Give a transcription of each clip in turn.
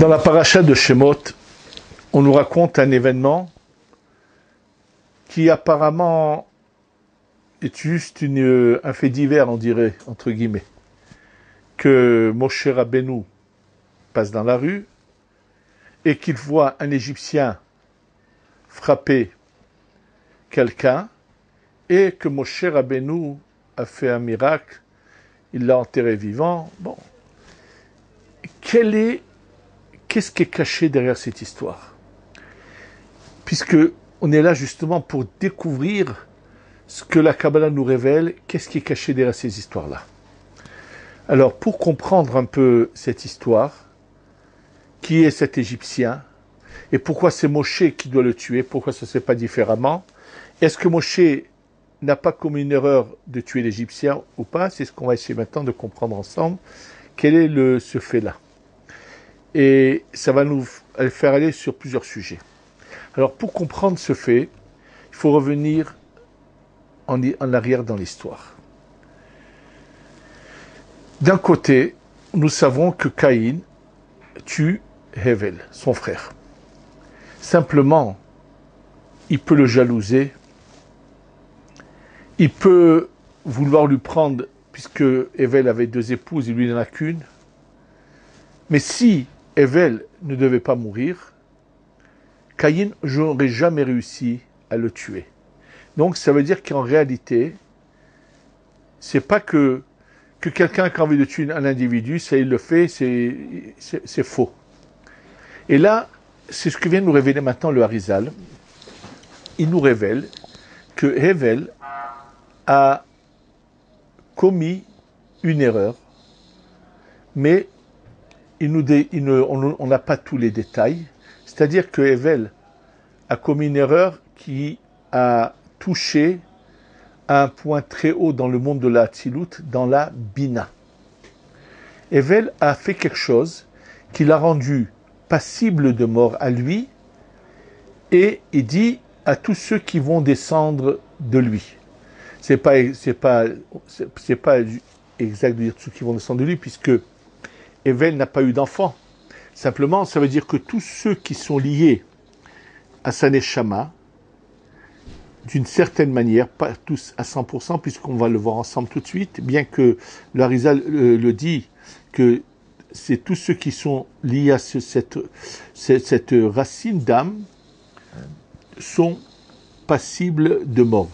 Dans la paracha de Shemot, on nous raconte un événement qui apparemment est juste un fait divers, on dirait, entre guillemets. Que Moshe Rabbeinu passe dans la rue et qu'il voit un Égyptien frapper quelqu'un et que Moshe Rabbeinu a fait un miracle, il l'a enterré vivant. Bon, qu'est-ce qui est caché derrière cette histoire? Puisque on est là justement pour découvrir ce que la Kabbalah nous révèle, qu'est-ce qui est caché derrière ces histoires-là. Alors, pour comprendre un peu cette histoire, qui est cet Égyptien, et pourquoi c'est Moshe qui doit le tuer, pourquoi ça ne se fait pas différemment, est-ce que Moshe n'a pas commis une erreur de tuer l'Égyptien ou pas? C'est ce qu'on va essayer maintenant de comprendre ensemble. Quel est ce fait-là? Et ça va nous faire aller sur plusieurs sujets. Alors, pour comprendre ce fait, il faut revenir en arrière dans l'histoire. D'un côté, nous savons que Caïn tue Hevel, son frère. Simplement, il peut le jalouser, il peut vouloir lui prendre, puisque Hevel avait 2 épouses et lui n'en a qu'une. Mais si Hevel ne devait pas mourir, Caïn n'aurait jamais réussi à le tuer. Donc ça veut dire qu'en réalité, c'est pas que quelqu'un qui a envie de tuer un individu, ça il le fait, c'est faux. Et là, c'est ce que vient nous révéler maintenant le Harizal. Il nous révèle que Hevel a commis une erreur, mais on n'a pas tous les détails. C'est-à-dire que Hevel a commis une erreur qui a touché à un point très haut dans le monde de la Hatzilut, dans la Bina. Hevel a fait quelque chose qui l'a rendu passible de mort à lui, et il dit à tous ceux qui vont descendre de lui. C'est pas exact de dire tous ceux qui vont descendre de lui, puisque Hevel n'a pas eu d'enfant. Simplement, ça veut dire que tous ceux qui sont liés à sa neshama, d'une certaine manière, pas tous à 100%, puisqu'on va le voir ensemble tout de suite, bien que le Harizal le dit, que c'est tous ceux qui sont liés à cette racine d'âme sont passibles de mort.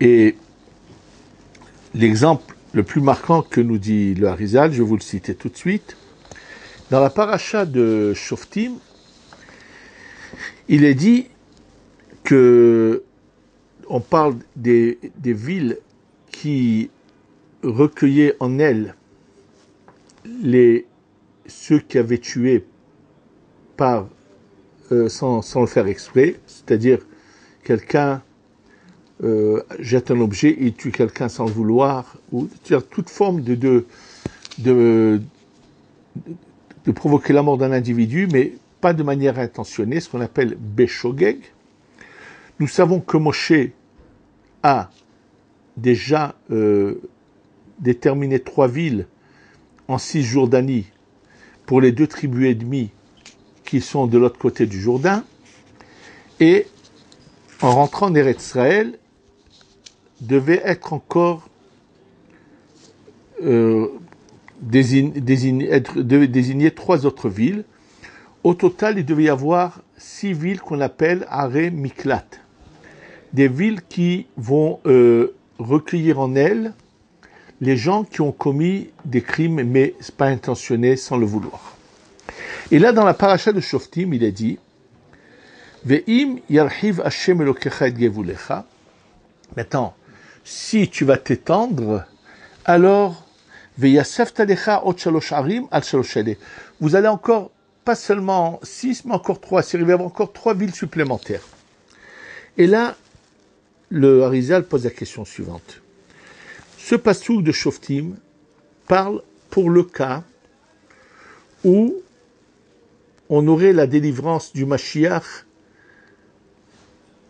Et l'exemple le plus marquant que nous dit le Harizal, je vais vous le citer tout de suite, dans la paracha de Shoftim, il est dit que on parle des villes qui recueillaient en elles ceux qui avaient tué sans le faire exprès, c'est-à-dire quelqu'un jette un objet et tue quelqu'un sans le vouloir, ou toute forme de provoquer la mort d'un individu, mais pas de manière intentionnée, ce qu'on appelle Beshogeg. Nous savons que Moshe a déjà déterminé 3 villes en Cisjordanie pour les 2 tribus ennemies qui sont de l'autre côté du Jourdain, et en rentrant en Eretz Israël, devait être encore désigner 3 autres villes. Au total, il devait y avoir 6 villes qu'on appelle Aré Miklat. Des villes qui vont recueillir en elles les gens qui ont commis des crimes, mais pas intentionnés, sans le vouloir. Et là, dans la paracha de Shoftim, il est dit Ve'im yarhiv Hashem Elokecha et gevulecha. Maintenant, si tu vas t'étendre, alors ve'yasef talecha ot shalosh arim al shalosh ele. Vous allez encore, pas seulement 6, mais encore 3. C'est arrivé à avoir encore 3 villes supplémentaires. Et là, le Harizal pose la question suivante. Ce passouk de Shoftim parle pour le cas où on aurait la délivrance du Mashiach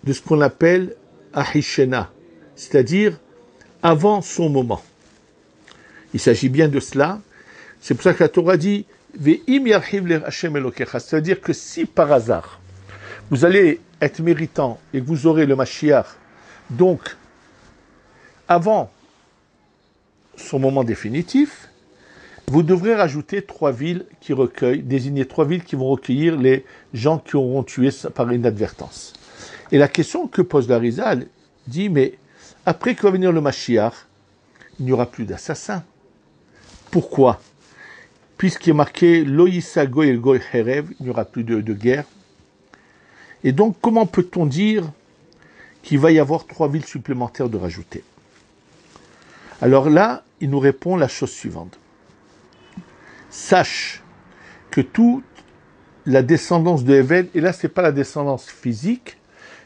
de ce qu'on appelle Ahishena, c'est-à-dire avant son moment. Il s'agit bien de cela, C'est pour ça que la Torah dit Ve'im yarhiv le Hashem Elokecha. C'est-à-dire que si par hasard, vous allez être méritant et que vous aurez le Mashiach, donc avant son moment définitif, vous devrez rajouter 3 villes qui recueillent, désigner 3 villes qui vont recueillir les gens qui auront tué par inadvertance. Et la question que pose l'Arizal dit, mais après que va venir le Mashiach, il n'y aura plus d'assassins. Pourquoi? Puisqu'il est marqué Lo yisa goy el goy cherev, il n'y aura plus de guerre. Et donc, comment peut-on dire qu'il va y avoir 3 villes supplémentaires de rajouter? Alors là, il nous répond la chose suivante. Sache que toute la descendance de Hevel, et là, ce n'est pas la descendance physique,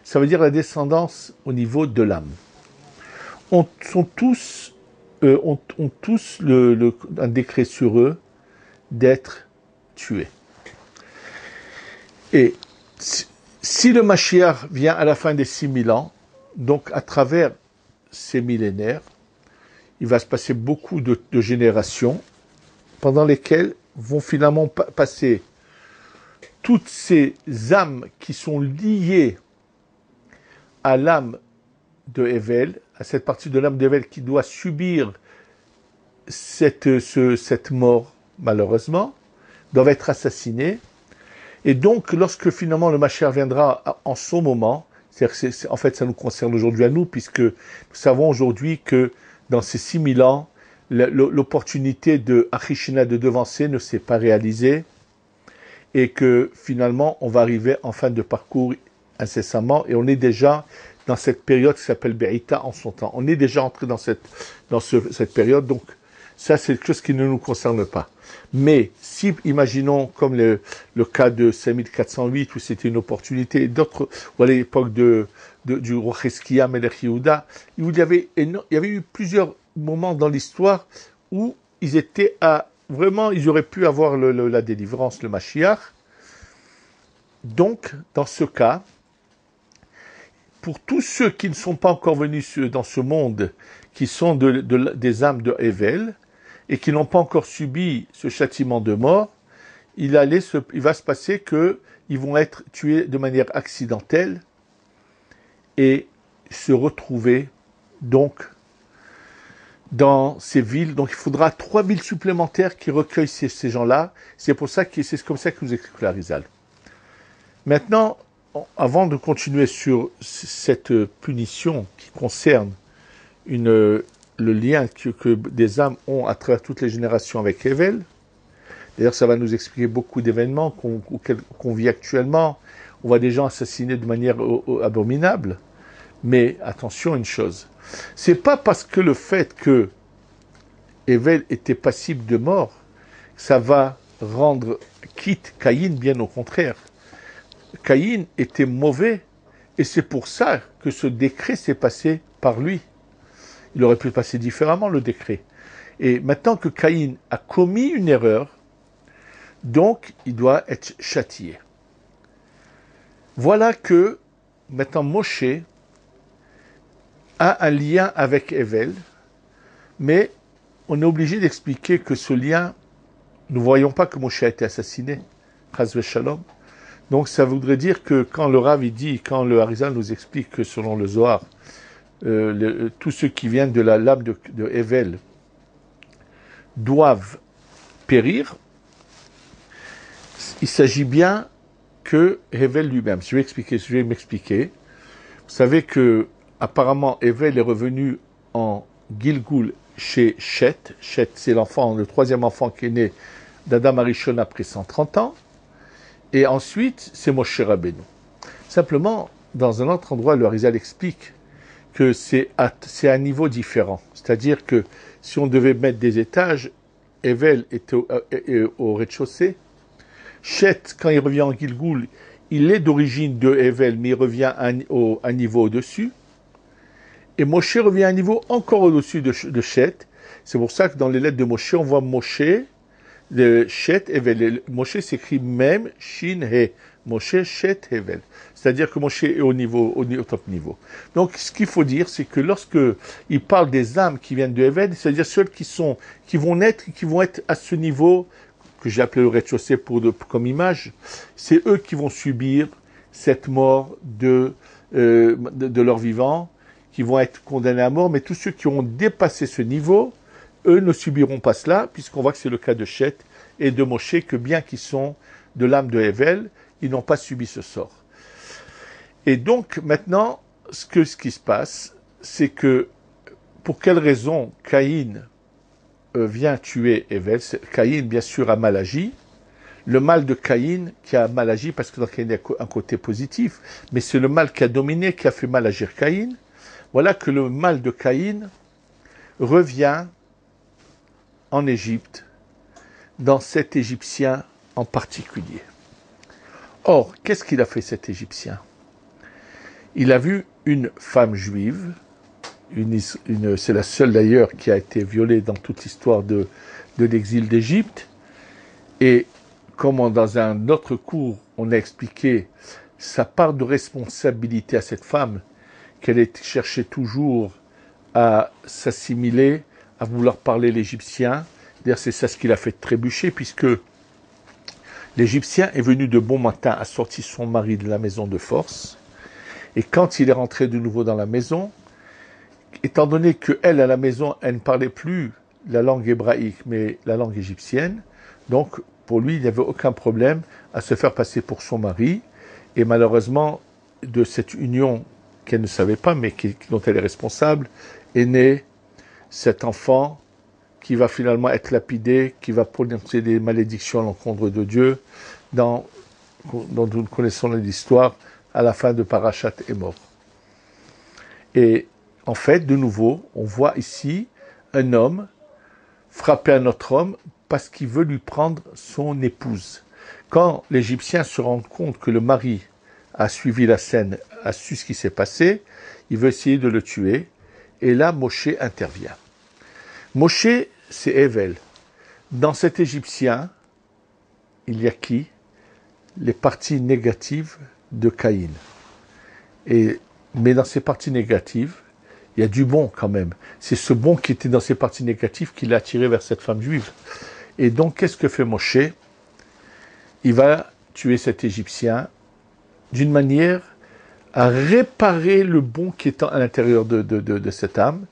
ça veut dire la descendance au niveau de l'âme. Ont tous un décret sur eux d'être tués. Et si le Mashiach vient à la fin des 6000 ans, donc à travers ces millénaires, il va se passer beaucoup de générations pendant lesquelles vont finalement passer toutes ces âmes qui sont liées à l'âme de Hevel, à cette partie de l'âme d'Hevel qui doit subir cette mort, malheureusement, doivent être assassinées. Et donc, lorsque finalement le Mashiach viendra en son moment, en fait, ça nous concerne aujourd'hui à nous, puisque nous savons aujourd'hui que dans ces 6000 ans, l'opportunité de Achishina de devancer ne s'est pas réalisée, et que finalement, on va arriver en fin de parcours incessamment, et on est déjà dans cette période qui s'appelle Be'ita en son temps. On est déjà entré dans cette période, donc ça, c'est quelque chose qui ne nous concerne pas. Mais si, imaginons, comme le cas de 5408, où c'était une opportunité, d'autres, ou à l'époque du roi Cheskia, Melech Yehuda, où il y avait eu plusieurs moments dans l'histoire où ils étaient vraiment, ils auraient pu avoir la délivrance, le Mashiach. Donc, dans ce cas, pour tous ceux qui ne sont pas encore venus dans ce monde, qui sont des âmes de Hevel, et qui n'ont pas encore subi ce châtiment de mort, il va se passer qu'ils vont être tués de manière accidentelle et se retrouver donc dans ces villes. Donc il faudra 3 villes supplémentaires qui recueillent ces gens-là. C'est comme ça que nous explique l'Arizal. Maintenant, avant de continuer sur cette punition qui concerne le lien que des âmes ont à travers toutes les générations avec Hevel. D'ailleurs, ça va nous expliquer beaucoup d'événements qu'on vit actuellement. On voit des gens assassinés de manière abominable. Mais attention à une chose. C'est pas parce que le fait que Hevel était passible de mort, ça va rendre quitte Caïn, bien au contraire. Caïn était mauvais, et c'est pour ça que ce décret s'est passé par lui. Il aurait pu passer différemment, le décret. Et maintenant que Caïn a commis une erreur, donc il doit être châtié. Voilà que maintenant Moshe a un lien avec Hevel, mais on est obligé d'expliquer que ce lien, nous ne voyons pas que Moshe a été assassiné, Chas v'Shalom. Donc ça voudrait dire que quand le Rav quand le Harizal nous explique que selon le Zohar, tous ceux qui viennent de la lame de Hevel doivent périr, il s'agit bien que Hevel lui-même. Je vais m'expliquer. Vous savez que apparemment Hevel est revenu en Gilgul chez Shet. Shet, c'est le 3e enfant qui est né d'Adam Arishon après 130 ans. Et ensuite, c'est Moshe Rabbeinu. Simplement, dans un autre endroit, le Harizal explique que c'est à un niveau différent. C'est-à-dire que si on devait mettre des étages, Hevel était au rez-de-chaussée. Shet, quand il revient en Gilgul, il est d'origine de Hevel, mais il revient à un niveau au-dessus. Et Moshe revient à un niveau encore au-dessus de Shet. C'est pour ça que dans les lettres de Moshe, on voit Moshe Le Shet Hevel. Moshe s'écrit même Shin He. Moshe Shet Hevel. C'est-à-dire que Moshe est au top niveau. Donc, ce qu'il faut dire, c'est que lorsque il parle des âmes qui viennent de Hevel, c'est-à-dire celles qui vont naître, qui vont être à ce niveau, que j'ai appelé le rez-de-chaussée comme image, c'est eux qui vont subir cette mort de leur vivant, qui vont être condamnés à mort, mais tous ceux qui ont dépassé ce niveau, eux ne subiront pas cela, puisqu'on voit que c'est le cas de Chet et de Moshe, que bien qu'ils sont de l'âme de Hevel, ils n'ont pas subi ce sort. Et donc, maintenant, ce qui se passe, c'est que, pour quelle raison Caïn vient tuer Hevel? Caïn, bien sûr, a mal agi. Le mal de Caïn qui a mal agi, parce que dans Caïn, il y a un côté positif, mais c'est le mal qui a dominé, qui a fait mal agir Caïn. Voilà que le mal de Caïn revient en Égypte, dans cet Égyptien en particulier. Or, qu'est-ce qu'il a fait cet Égyptien? Il a vu une femme juive, c'est la seule d'ailleurs qui a été violée dans toute l'histoire de l'exil d'Égypte, et comme dans un autre cours, on a expliqué sa part de responsabilité à cette femme, qu'elle cherchait toujours à s'assimiler, à vouloir parler l'égyptien. D'ailleurs, c'est ça ce qu'il a fait trébucher, puisque l'Égyptien est venu de bon matin, a sorti son mari de la maison de force, et quand il est rentré de nouveau dans la maison, étant donné qu'elle, à la maison, elle ne parlait plus la langue hébraïque, mais la langue égyptienne, donc pour lui, il n'y avait aucun problème à se faire passer pour son mari, et malheureusement, de cette union qu'elle ne savait pas, mais dont elle est responsable, est né cet enfant qui va finalement être lapidé, qui va prononcer des malédictions à l'encontre de Dieu, dont nous connaissons l'histoire, à la fin de Parashat est mort. Et en fait, de nouveau, on voit ici un homme frapper un autre homme parce qu'il veut lui prendre son épouse. Quand l'Égyptien se rend compte que le mari a suivi la scène, a su ce qui s'est passé, il veut essayer de le tuer, et là, Moshe intervient. Moshe, c'est Hevel. Dans cet Égyptien, il y a qui? Les parties négatives de Caïn. Mais dans ces parties négatives, il y a du bon quand même. C'est ce bon qui était dans ces parties négatives qui l'a attiré vers cette femme juive. Et donc, qu'est-ce que fait Moshe? Il va tuer cet Égyptien d'une manière à réparer le bon qui est à l'intérieur de cette âme.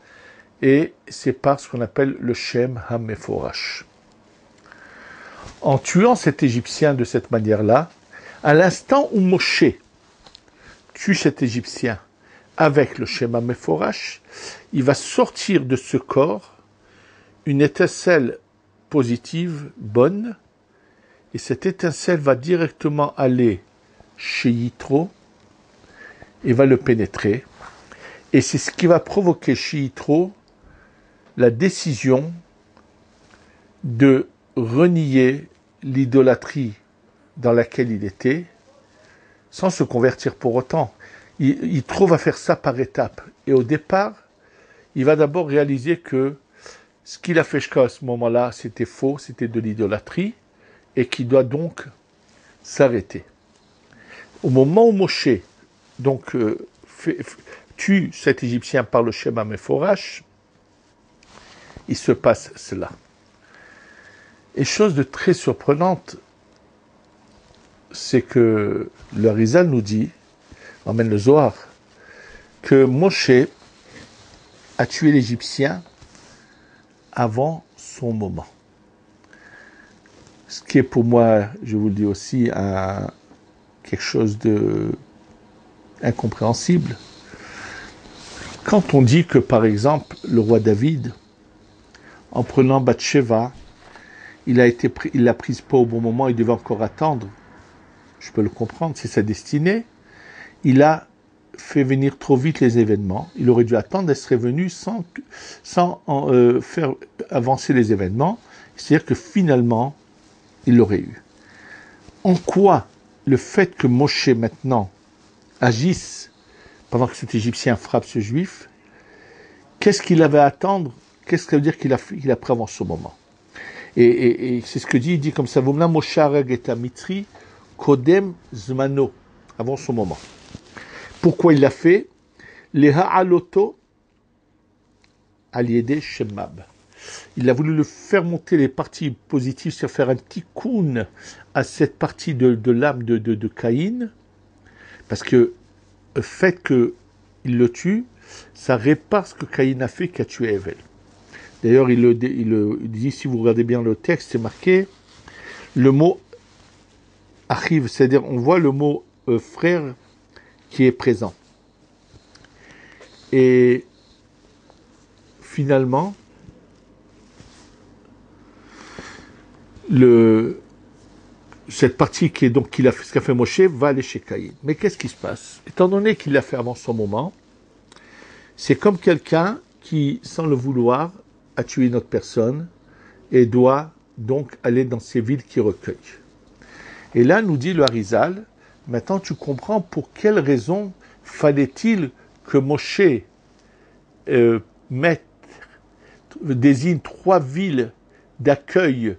Et c'est par ce qu'on appelle le Shem HaMeforash. En tuant cet Égyptien de cette manière-là, à l'instant où Moshe tue cet Égyptien avec le Shem HaMeforash, il va sortir de ce corps une étincelle positive, bonne, et cette étincelle va directement aller chez Yitro et va le pénétrer. Et c'est ce qui va provoquer chez Yitro la décision de renier l'idolâtrie dans laquelle il était, sans se convertir pour autant. Yitro va faire ça par étapes. Et au départ, il va d'abord réaliser que ce qu'il a fait jusqu'à ce moment-là, c'était faux, c'était de l'idolâtrie, et qu'il doit donc s'arrêter. Au moment où Moshe donc, tue cet Égyptien par le Shem HaMeforash, il se passe cela. Et chose de très surprenante, c'est que le Harizal nous dit, emmène le Zohar, que Moshe a tué l'Égyptien avant son moment. Ce qui est pour moi, je vous le dis aussi, quelque chose de incompréhensible. Quand on dit que, par exemple, le roi David, en prenant Bathsheba, il l'a prise pas au bon moment, il devait encore attendre. Je peux le comprendre, c'est sa destinée. Il a fait venir trop vite les événements. Il aurait dû attendre, elle serait venue sans faire avancer les événements. C'est-à-dire que finalement, il l'aurait eu. En quoi le fait que Moshe maintenant agisse pendant que cet Égyptien frappe ce Juif, qu'est-ce qu'il avait à attendre? Qu'est-ce que ça veut dire qu'il a pris avant ce moment? Et c'est ce que dit, il dit comme ça, Vomna Moshe Harag et Mitri, Kodem Zmano, avant son moment. Pourquoi il l'a fait? Les Ha'aloto Aliede Shemab. Il a voulu le faire monter les parties positives, c'est-à-dire faire un petit koun à cette partie de l'âme de Caïn, parce que le fait qu'il le tue, ça répare ce que Caïn a fait, qui a tué Hevel. D'ailleurs, il dit, si vous regardez bien le texte, c'est marqué, le mot arrive, c'est-à-dire on voit le mot frère qui est présent. Et finalement, cette partie qui est donc qu'il a fait, ce qu'a fait Moshe va aller chez Caïn. Mais qu'est-ce qui se passe? Étant donné qu'il l'a fait avant son moment, c'est comme quelqu'un qui, sans le vouloir, a tué une autre personne et doit donc aller dans ces villes qui recueillent. Et là, nous dit le Harizal, maintenant tu comprends pour quelle raison fallait-il que Moshe désigne 3 villes d'accueil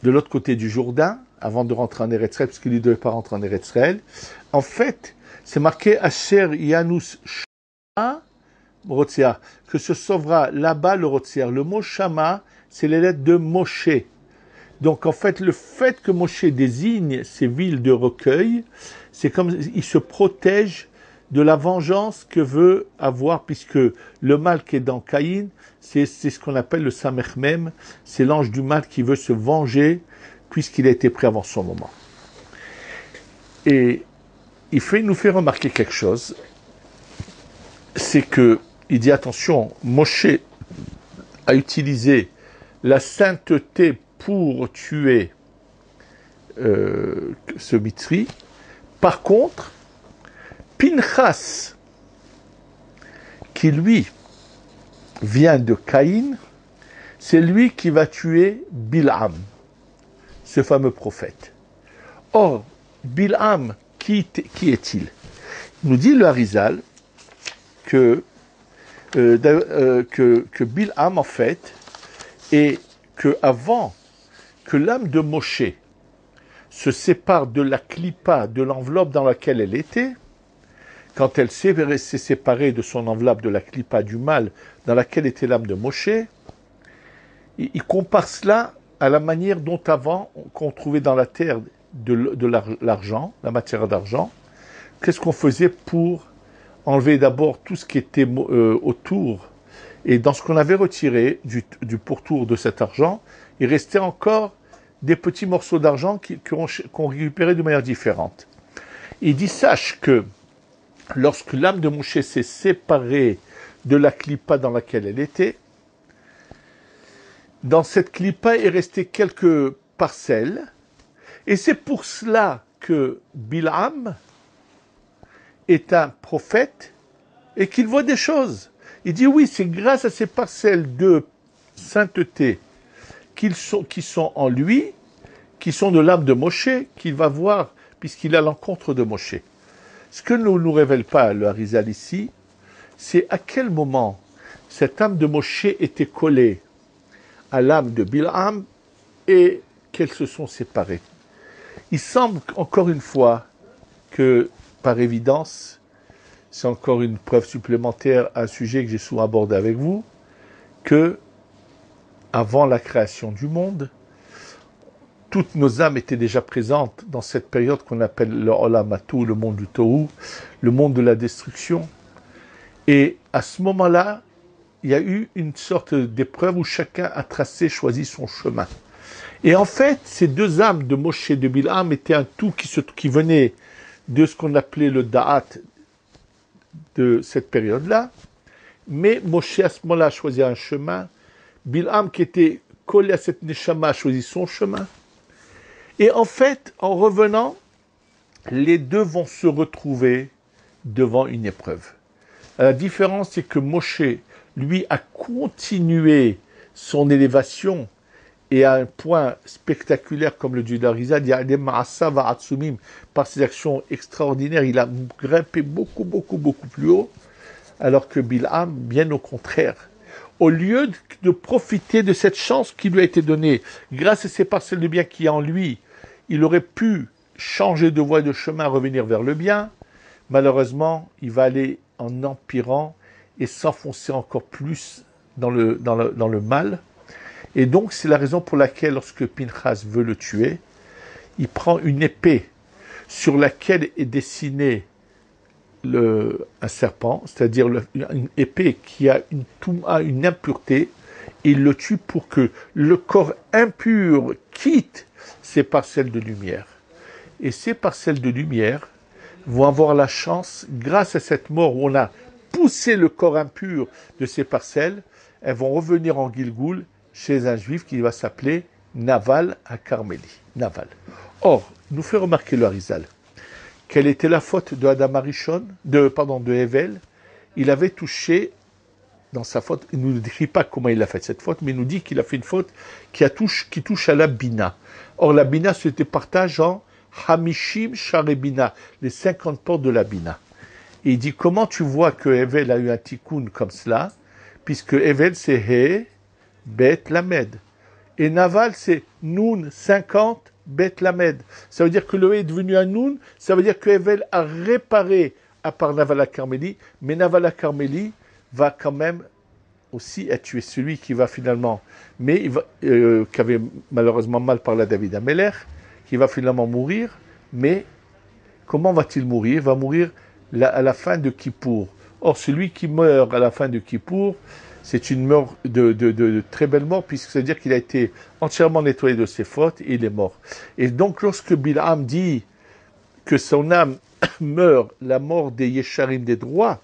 de l'autre côté du Jourdain, avant de rentrer en Eretz Israël, parce qu'il ne devait pas rentrer en Eretz Israël. En fait, c'est marqué Asher Yanus Shama Rotsia, que se sauvera là-bas le Rotsia. Le mot Shama, c'est les lettres de Moshe. Donc en fait, le fait que Moshe désigne ces villes de recueil, c'est comme il se protège de la vengeance que veut avoir, puisque le mal qui est dans Caïn, c'est ce qu'on appelle le Samech Mem, c'est l'ange du mal qui veut se venger, puisqu'il a été pris avant son moment. Et il nous fait remarquer quelque chose, c'est que il dit attention, Moshe a utilisé la sainteté pour tuer ce Mitri. Par contre, Pinchas, qui lui vient de Caïn, c'est lui qui va tuer Bil'am, ce fameux prophète. Or, Bil'am, qui est-il? Il nous dit le Harizal que Bil'am, en fait, et que avant que l'âme de Moshe se sépare de la clipa, de l'enveloppe dans laquelle elle était, quand elle s'est séparée de son enveloppe de la clipa du mal dans laquelle était l'âme de Moshe, il compare cela à la manière dont avant qu'on trouvait dans la terre de l'argent, la matière d'argent. Qu'est-ce qu'on faisait pour enlever d'abord tout ce qui était autour, et dans ce qu'on avait retiré du pourtour de cet argent, il restait encore des petits morceaux d'argent qu'on récupérait de manière différente. Il dit, sache que lorsque l'âme de Moshe s'est séparée de la clipa dans laquelle elle était, dans cette clipa est resté quelques parcelles, et c'est pour cela que Bil'am est un prophète et qu'il voit des choses. Il dit oui, c'est grâce à ces parcelles de sainteté qui sont en lui, qui sont de l'âme de Moshe, qu'il va voir, puisqu'il a l'encontre de Moshe. Ce que ne nous révèle pas le Harizal ici, c'est à quel moment cette âme de Moshe était collée à l'âme de Bil'am et qu'elles se sont séparées. Il semble encore une fois que, par évidence, c'est encore une preuve supplémentaire à un sujet que j'ai souvent abordé avec vous, que avant la création du monde, toutes nos âmes étaient déjà présentes dans cette période qu'on appelle le Olam Hatou, le monde du Tohu, le monde de la destruction. Et à ce moment-là, il y a eu une sorte d'épreuve où chacun a choisi son chemin. Et en fait, ces deux âmes de Moshe et de Bil'am étaient un tout qui venait de ce qu'on appelait le Da'at de cette période-là. Mais Moshe, à ce moment-là, a choisi un chemin. Bil'am, qui était collé à cette Neshama, a choisi son chemin. Et en fait, en revenant, les deux vont se retrouver devant une épreuve. La différence, c'est que Moshe, lui, a continué son élévation et à un point spectaculaire, comme le dit le Harizal, par ses actions extraordinaires, il a grimpé beaucoup plus haut, alors que Bil'am, bien au contraire, au lieu de profiter de cette chance qui lui a été donnée, grâce à ces parcelles de bien qui en lui, il aurait pu changer de voie et de chemin, revenir vers le bien. Malheureusement, il va aller en empirant et s'enfoncer encore plus dans le mal. Et donc, c'est la raison pour laquelle, lorsque Pinchas veut le tuer, il prend une épée sur laquelle est dessiné un serpent, c'est-à-dire une épée qui a une impureté, et il le tue pour que le corps impur quitte ces parcelles de lumière. Et ces parcelles de lumière vont avoir la chance, grâce à cette mort où on a poussé le corps impur de ces parcelles, elles vont revenir en Gilgoul chez un juif qui va s'appeler Naval à Carmélie. Naval. Or, nous fait remarquer le Harizal, quelle était la faute de Adam Arishon, de Hevel. Il avait touché, dans sa faute, il ne nous décrit pas comment il a fait cette faute, mais il nous dit qu'il a fait une faute qui touche à la Bina. Or, la Bina se partage en Hamishim Sharebina, les 50 portes de la Bina. Et il dit, comment tu vois que Hevel a eu un tikkun comme cela, puisque Hevel c'est He, Bet, Lamed. Et Naval c'est Nun, 50, Bet, Lamed. Ça veut dire que le He est devenu un Nun, ça veut dire que Hevel a réparé à part Naval à Carmélie, mais Naval à Carmélie va quand même aussi être tué. Celui qui va finalement, mais qui avait malheureusement mal parlé à David Ameler, qui va finalement mourir, mais comment va-t-il mourir? Il va mourir à la fin de Kippour. Or, celui qui meurt à la fin de Kippour, c'est une mort de très belle mort, puisque ça veut dire qu'il a été entièrement nettoyé de ses fautes et il est mort. Et donc, lorsque Bilham dit que son âme meurt, la mort des Yesharim, des droits,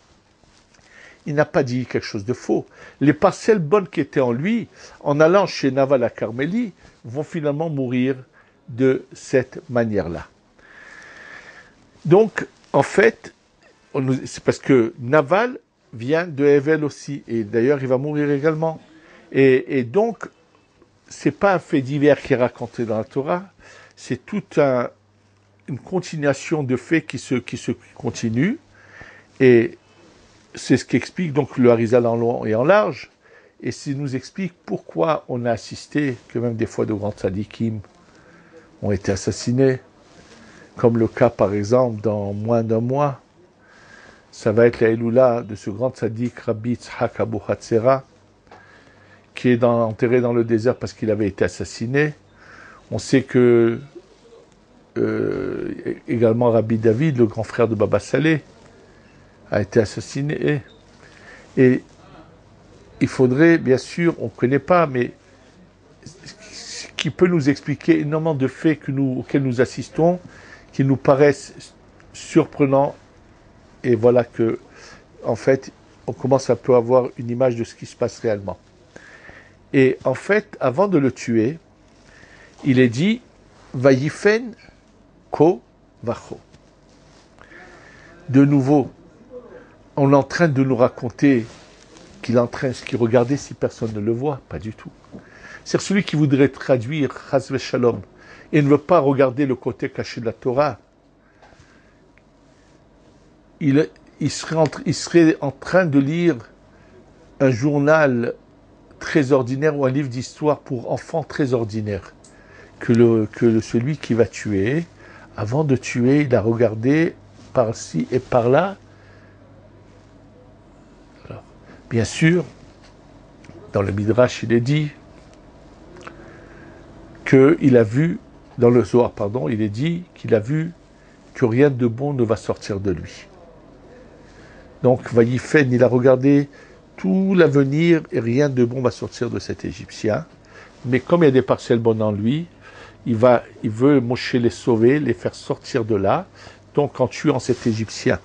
il n'a pas dit quelque chose de faux. Les parcelles bonnes qui étaient en lui, en allant chez Naval à Carmélie, vont finalement mourir de cette manière-là. Donc, en fait, c'est parce que Naval vient de Hevel aussi, et d'ailleurs il va mourir également. Et donc, c'est pas un fait divers qui est raconté dans la Torah, c'est toute une continuation de faits qui se continuent, et c'est ce qui explique donc le Harizal en long et en large, et ça nous explique pourquoi on a assisté que même des fois de grands tzadikim ont été assassinés, comme le cas par exemple dans moins d'un mois. Ça va être la Eloula de ce grand tzaddik Rabbi Tzhak Abu Hatzera, qui est enterré dans le désert parce qu'il avait été assassiné. On sait que également Rabbi David, le grand frère de Baba Saleh, a été assassiné. Et il faudrait, bien sûr, on ne connaît pas, mais ce qui peut nous expliquer énormément de faits auxquels nous assistons, qui nous paraissent surprenants. Et voilà que, en fait, on commence à peu avoir une image de ce qui se passe réellement. Et en fait, avant de le tuer, il est dit Vayifen ko vacho. De nouveau, on est en train de nous raconter qu'il est en train de regarder si personne ne le voit. Pas du tout. C'est celui qui voudrait traduire Chas v'Shalom et ne veut pas regarder le côté caché de la Torah. Il serait en train de lire un journal très ordinaire ou un livre d'histoire pour enfants très ordinaire que celui qui va tuer. Avant de tuer, il a regardé par-ci et par-là. Alors, bien sûr, dans le Midrash, il est dit qu'il a vu, dans le Zohar, il est dit qu'il a vu que rien de bon ne va sortir de lui. Donc, Vayifen, il a regardé tout l'avenir et rien de bon va sortir de cet Égyptien. Mais comme il y a des parcelles bonnes en lui, il veut Moshe les sauver, les faire sortir de là, donc en tuant cet Égyptien.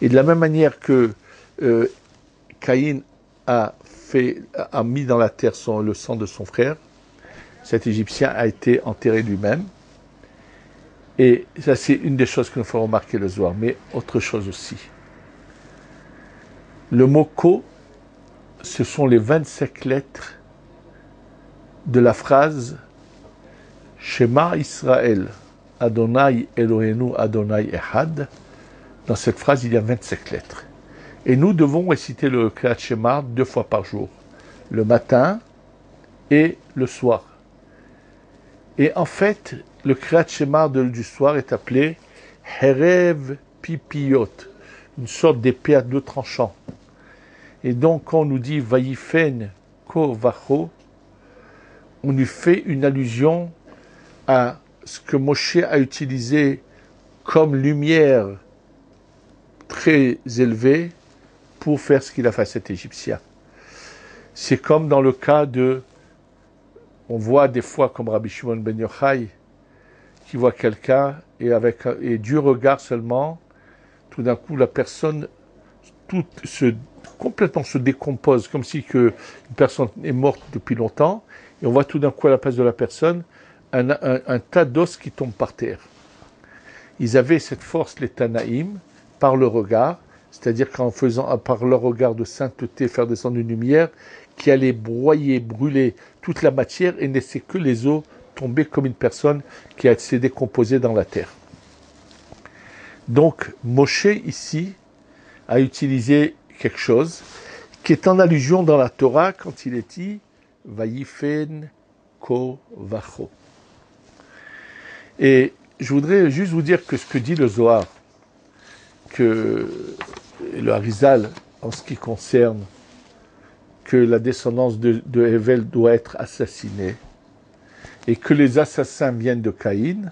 Et de la même manière que Caïn a mis dans la terre le sang de son frère, cet Égyptien a été enterré lui-même. Et ça, c'est une des choses que nous faut remarquer le Zohar, mais autre chose aussi. Le mot ko, ce sont les 25 lettres de la phrase Shema Israël, Adonai Eloheinu Adonai Echad. Dans cette phrase, il y a 25 lettres. Et nous devons réciter le Kriyat Shema 2 fois par jour. le matin et le soir. Et en fait, le Kriyat Shema du soir est appelé Herev Pipiyot, une sorte d'épée à deux tranchants. Et donc, quand on nous dit Vayifen Ko Vacho, on lui fait une allusion à ce que Moshe a utilisé comme lumière très élevée pour faire ce qu'il a fait à cet Égyptien. C'est comme dans le cas de, on voit des fois comme Rabbi Shimon ben Yochai, qui voit quelqu'un et du regard seulement, tout d'un coup la personne complètement se décompose, comme si une personne est morte depuis longtemps, et on voit tout d'un coup à la place de la personne un tas d'os qui tombe par terre. Ils avaient cette force, les Tanaïm, par le regard, c'est-à-dire qu'en faisant par leur regard de sainteté faire descendre une lumière qui allait broyer, brûler toute la matière et ne laisser que les os tomber comme une personne qui s'est décomposée dans la terre. Donc Moshe ici a utilisé quelque chose qui est en allusion dans la Torah quand il est dit Vayifen Ko Vacho. Et je voudrais juste vous dire que ce que dit le Zohar, que le Harizal, en ce qui concerne que la descendance de Hevel doit être assassinée et que les assassins viennent de Caïn,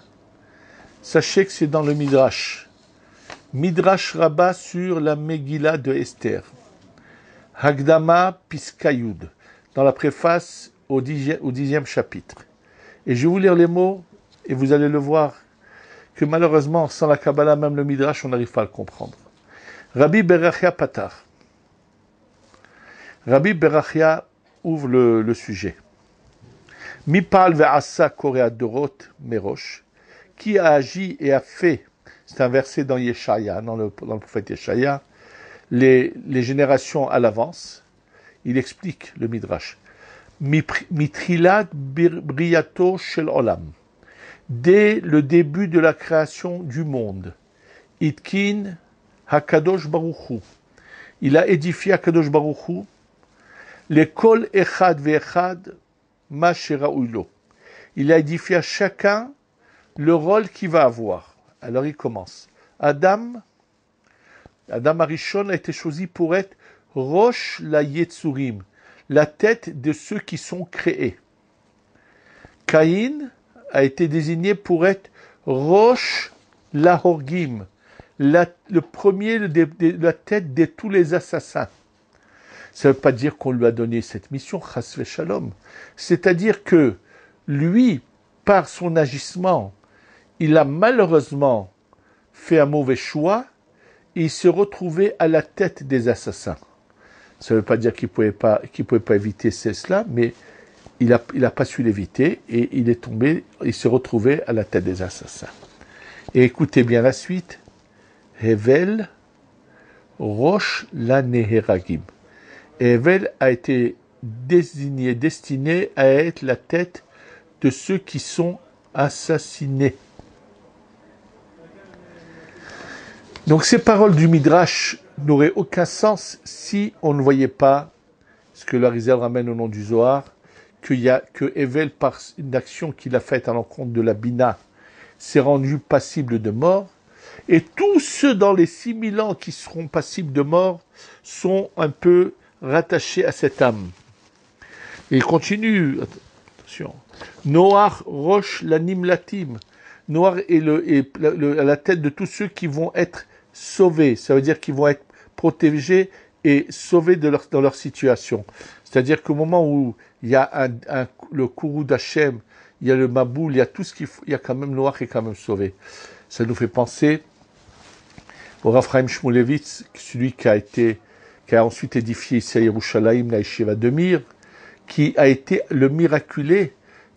sachez que c'est dans le Midrash. Midrash Rabbah sur la Megillah de Esther. Hagdama Piskayud, dans la préface au 10e chapitre. Et je vais vous lire les mots, et vous allez le voir, que malheureusement, sans la Kabbalah, même le Midrash, on n'arrive pas à le comprendre. Rabbi Berachia Patar. Rabbi Berachia ouvre le sujet. Mipal ve'asa korea dorot merosh. Qui a agi et a fait, c'est un verset dans Yeshaya, dans le prophète Yeshaya, les générations à l'avance. Il explique le Midrash. Mitrilat briyato shel olam. Dès le début de la création du monde. Itkin hakadosh baruchu. Il a édifié Hakadosh baruchu. Les kol echad ve'echad ma sheraouilo. Il a édifié à chacun le rôle qu'il va avoir. Alors il commence. Adam Arishon a été choisi pour être Rosh la Yetzurim, la tête de ceux qui sont créés. Caïn a été désigné pour être Rosh la Horgim, le premier la tête de tous les assassins. Ça ne veut pas dire qu'on lui a donné cette mission, Chas v'Shalom. C'est-à-dire que lui, par son agissement, il a malheureusement fait un mauvais choix et il s'est retrouvé à la tête des assassins. Ça ne veut pas dire qu'il ne pouvait pas éviter cela, mais il a pas su l'éviter et il s'est retrouvé à la tête des assassins. Et écoutez bien la suite. Hevel Rosh la Neheragim. Hevel a été destiné à être la tête de ceux qui sont assassinés. Donc ces paroles du Midrash n'auraient aucun sens si on ne voyait pas ce que l'Arizal ramène au nom du Zohar, que Hevel, par une action qu'il a faite à l'encontre de la Bina, s'est rendu passible de mort, et tous ceux dans les 6000 ans qui seront passibles de mort sont un peu rattachés à cette âme. Et il continue, attention, Noach Rosh Lanim Latim, Noach est à la tête de tous ceux qui vont être sauvés, ça veut dire qu'ils vont être protégés et sauvés dans leur situation. C'est-à-dire qu'au moment où il y a le Kourou d'Hachem, il y a le Maboul, il y a tout ce qu'il faut, il y a quand même Noach qui est quand même sauvé. Ça nous fait penser au Rav Chaim Shmulevitz, celui qui a ensuite édifié ici à Yerushalayim, la Yeshiva de Mir, qui a été le miraculé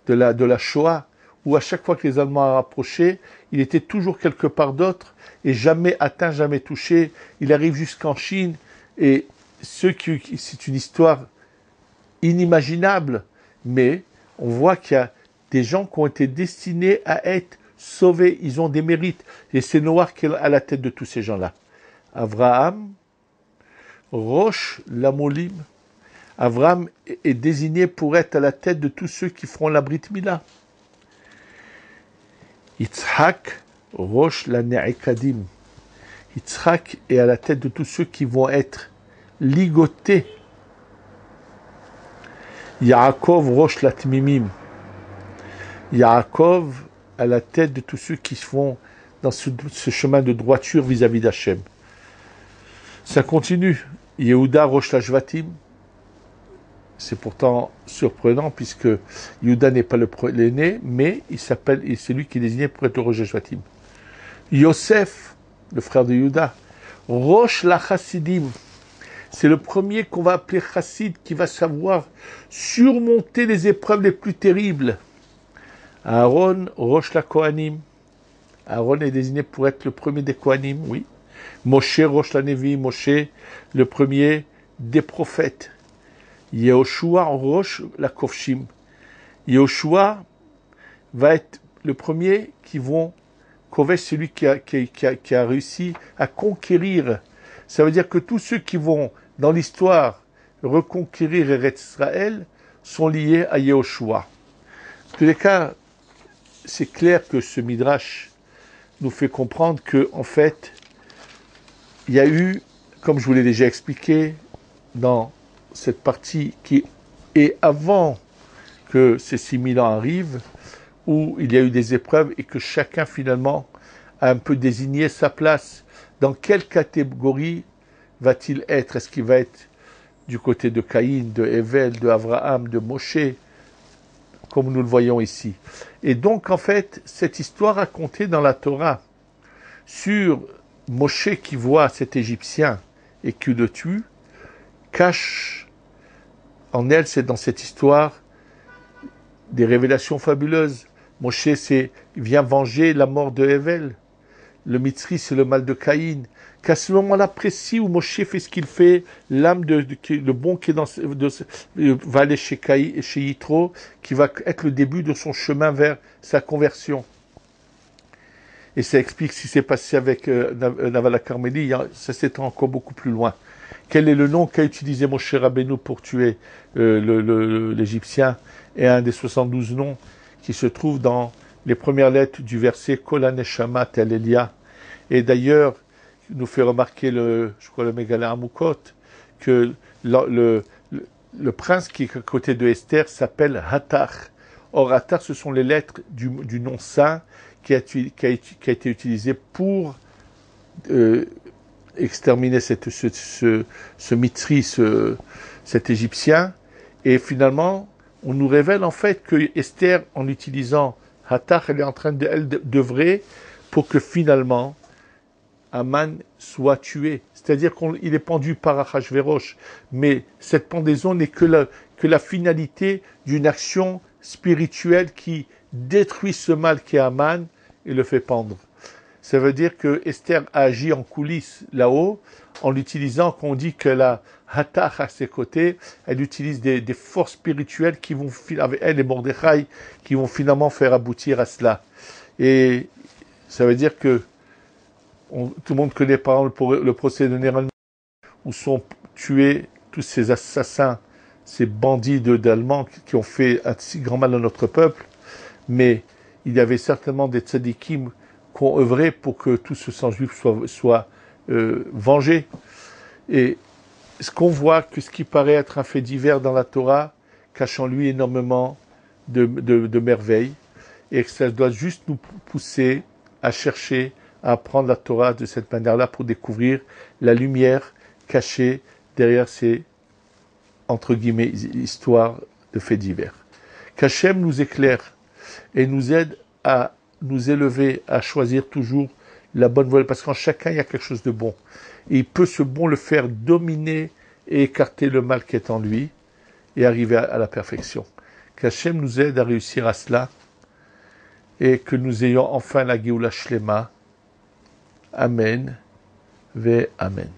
de la Shoah, où à chaque fois que les Allemands approchaient, il était toujours quelque part d'autre, et jamais atteint, jamais touché. Il arrive jusqu'en Chine, et c'est une histoire inimaginable, mais on voit qu'il y a des gens qui ont été destinés à être sauvés, ils ont des mérites, et c'est Noach qui est à la tête de tous ces gens-là. Avraham, Rosh Lamolim, Avram est désigné pour être à la tête de tous ceux qui feront la Brit Mila. Yitzhak, Rosh la Ne'ekadim. Yitzhak est à la tête de tous ceux qui vont être ligotés. Yaakov, Rosh la Tmimim. Yaakov à la tête de tous ceux qui font dans ce chemin de droiture vis-à-vis d'Hachem. Ça continue. Yehuda, Rosh la Shvatim. C'est pourtant surprenant puisque Yehuda n'est pas l'aîné, mais c'est lui qui est désigné pour être le Rosh Shvatim. Yosef, le frère de Yehuda, Rosh la Chassidim. C'est le premier qu'on va appeler Chassid, qui va savoir surmonter les épreuves les plus terribles. Aaron, Rosh la Kohanim. Aaron est désigné pour être le premier des Kohanim, oui. Moshe, Rosh la Nevi. Moshe, le premier des prophètes. Yehoshua, Rosh la Kofshim. Yehoshua va être le premier qui vont Kovesh, celui qui a réussi à conquérir. Ça veut dire que tous ceux qui vont, dans l'histoire, reconquérir Eretz Israël sont liés à Yehoshua. En tous les cas, c'est clair que ce Midrash nous fait comprendre que, en fait, il y a eu, comme je vous l'ai déjà expliqué, dans cette partie qui est avant que ces 6000 ans arrivent, où il y a eu des épreuves et que chacun finalement a un peu désigné sa place. Dans quelle catégorie va-t-il être? Est-ce qu'il va être du côté de Caïn, de Hevel, de Abraham, de Moshe, comme nous le voyons ici? Et donc en fait, cette histoire racontée dans la Torah sur Moshe qui voit cet Égyptien et qui le tue, cache en elle, c'est dans cette histoire, des révélations fabuleuses. Moshe vient venger la mort de Hevel. Le Mitzri, c'est le mal de Caïn. Qu'à ce moment-là précis où Moshe fait ce qu'il fait, l'âme le bon qui est va aller chez Yitro, qui va être le début de son chemin vers sa conversion. Et ça explique ce qui s'est passé avec Navala Carmeli. Ça s'étend encore beaucoup plus loin. Quel est le nom qu'a utilisé Moshe Rabbeinu pour tuer l'Égyptien? Et un des 72 noms qui se trouve dans les premières lettres du verset Kol HaNeshama Tel Elia. Et d'ailleurs, il nous fait remarquer le Megala Amukot, que le prince qui est à côté de Esther s'appelle Hatar. Or, Hatar, ce sont les lettres du nom saint qui a été utilisé pour exterminer ce Mitzri, cet Égyptien. Et finalement, on nous révèle en fait que Esther, en utilisant Hatar, elle est en train d'œuvrer pour que finalement Aman soit tué. C'est-à-dire qu'il est pendu par Achashverosh. Mais cette pendaison n'est que la finalité d'une action spirituelle qui détruit ce mal qu'est Aman et le fait pendre. Ça veut dire que Esther a agi en coulisses là-haut, en l'utilisant, quand on dit que la Hatar à ses côtés, elle utilise des forces spirituelles qui vont, avec elle et Mordechai, qui vont finalement faire aboutir à cela. Et ça veut dire que tout le monde connaît par exemple le procès de Néron, où sont tués tous ces assassins, ces bandits d'Allemands qui ont fait un si grand mal à notre peuple, mais il y avait certainement des tzadikim qui ont œuvré pour que tout ce sang juif soit vengé. Et ce qu'on voit, que ce qui paraît être un fait divers dans la Torah, cache en lui énormément de merveilles, et que ça doit juste nous pousser à chercher à apprendre la Torah de cette manière-là pour découvrir la lumière cachée derrière ces, entre guillemets, histoires de faits divers. Qu'Hachem nous éclaire et nous aide à nous élever, à choisir toujours la bonne voie, parce qu'en chacun il y a quelque chose de bon. Et il peut ce bon le faire dominer et écarter le mal qui est en lui et arriver à la perfection. Qu'Hachem nous aide à réussir à cela et que nous ayons enfin la Géoula Shlema. Amen. Ve Amen.